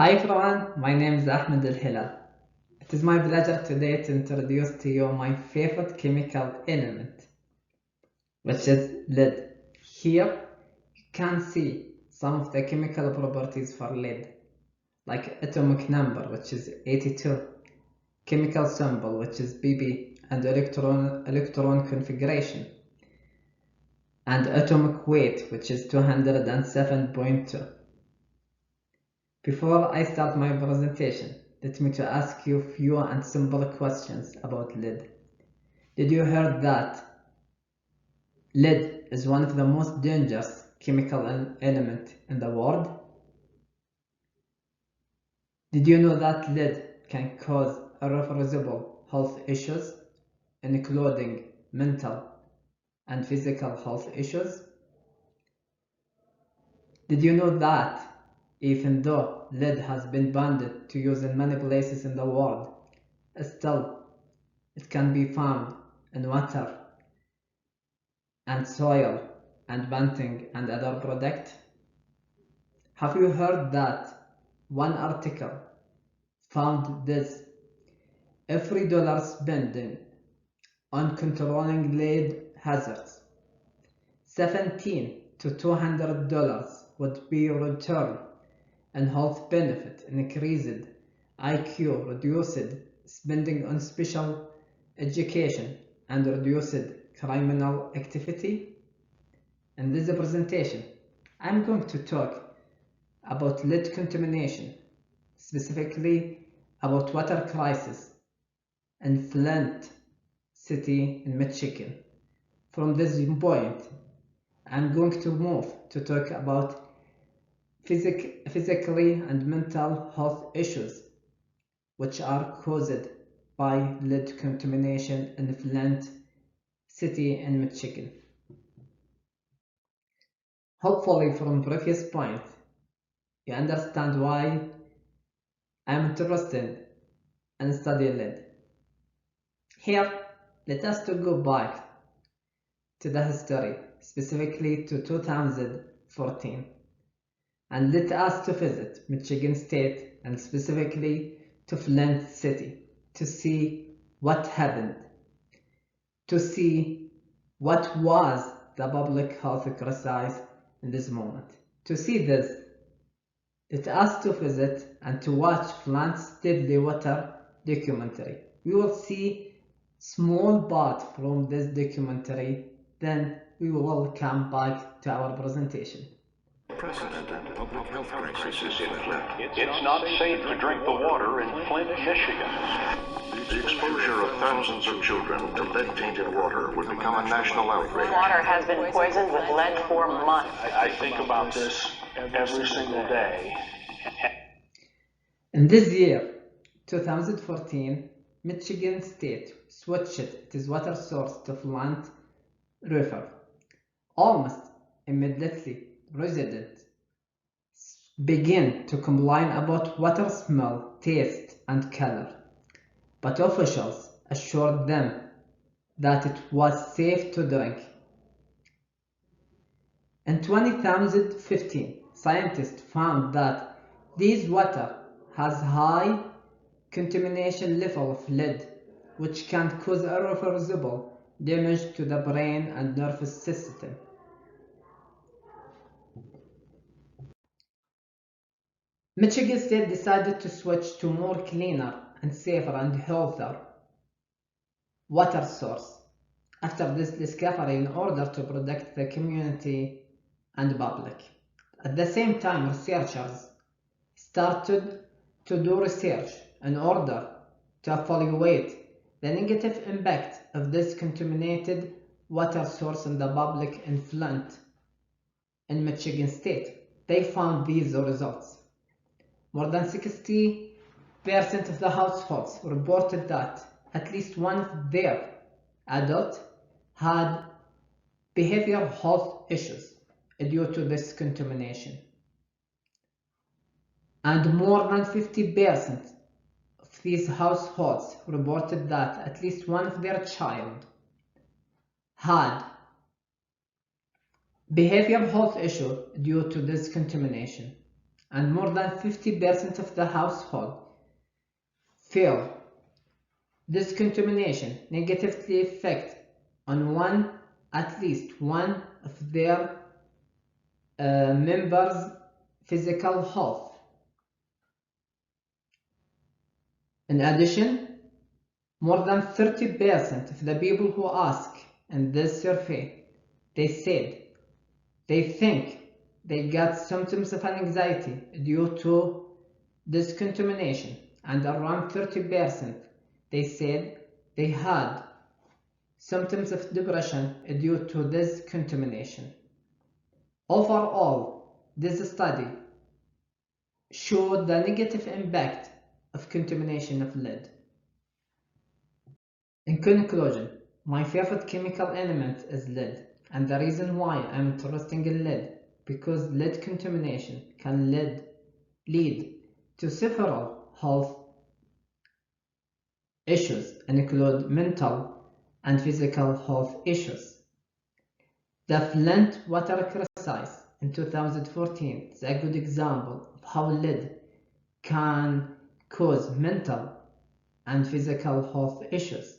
Hi everyone, my name is Ahmed Al-Hilal. It is my pleasure today to introduce to you my favorite chemical element, which is lead. Here you can see some of the chemical properties for lead, like atomic number, which is 82, chemical symbol, which is Bb, and electron configuration, and atomic weight, which is 207.2. Before I start my presentation, let me to ask you few and simple questions about lead. Did you hear that lead is one of the most dangerous chemical element in the world? Did you know that lead can cause irreversible health issues, including mental and physical health issues? Did you know that even though lead has been banned to use in many places in the world, still it can be found in water and soil and bunting and other products? Have you heard that one article found this? Every dollar spent on controlling lead hazards, $17 to $200 would be returned in health benefit, increased IQ, reduced spending on special education, and reduced criminal activity. In this presentation, I'm going to talk about lead contamination, specifically about water crisis in Flint City in Michigan. From this point, I'm going to move to talk about physically and mental health issues which are caused by lead contamination in Flint City in Michigan. Hopefully from previous point, you understand why I'm interested in studying lead. Here, let us to go back to the history, specifically to 2014, and let us to visit Michigan State and specifically to Flint City to see what happened, to see what was the public health crisis in this moment. To see this, let us to visit and to watch Flint's Deadly Water documentary. We will see small part from this documentary, then we will come back to our presentation. Unprecedented public health crisis in Flint. It's not safe to drink the water in Flint, Michigan. The exposure of thousands of children to lead-tainted water would become a national outrage. Water has been poisoned with lead for months. I think about this every single day. In this year, 2014, Michigan State switched its water source to Flint River. Almost immediately, residents began to complain about water smell, taste, and color, but officials assured them that it was safe to drink. In 2015, scientists found that this water has high contamination level of lead, which can cause irreversible damage to the brain and nervous system. Michigan State decided to switch to more cleaner and safer and healthier water source after this discovery in order to protect the community and public. At the same time, researchers started to do research in order to evaluate the negative impact of this contaminated water source in the public in Flint in Michigan State. They found these results. More than 60% of the households reported that at least one of their adults had behavioral health issues due to this contamination. And more than 50% of these households reported that at least one of their child had behavioral health issue due to this contamination. and more than 50% of the household feel this contamination negatively affects on at least one of their members' physical health. In addition, more than 30% of the people who asked in this survey, they said they think they got symptoms of anxiety due to this contamination, and around 30% they said they had symptoms of depression due to this contamination. Overall, this study showed the negative impact of contamination of lead. In conclusion, my favorite chemical element is lead, and the reason why I'm interested in lead because lead contamination can lead to several health issues and include mental and physical health issues. The Flint water crisis in 2014 is a good example of how lead can cause mental and physical health issues.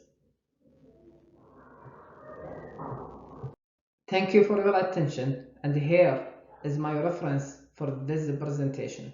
Thank you for your attention, and here is my reference for this presentation.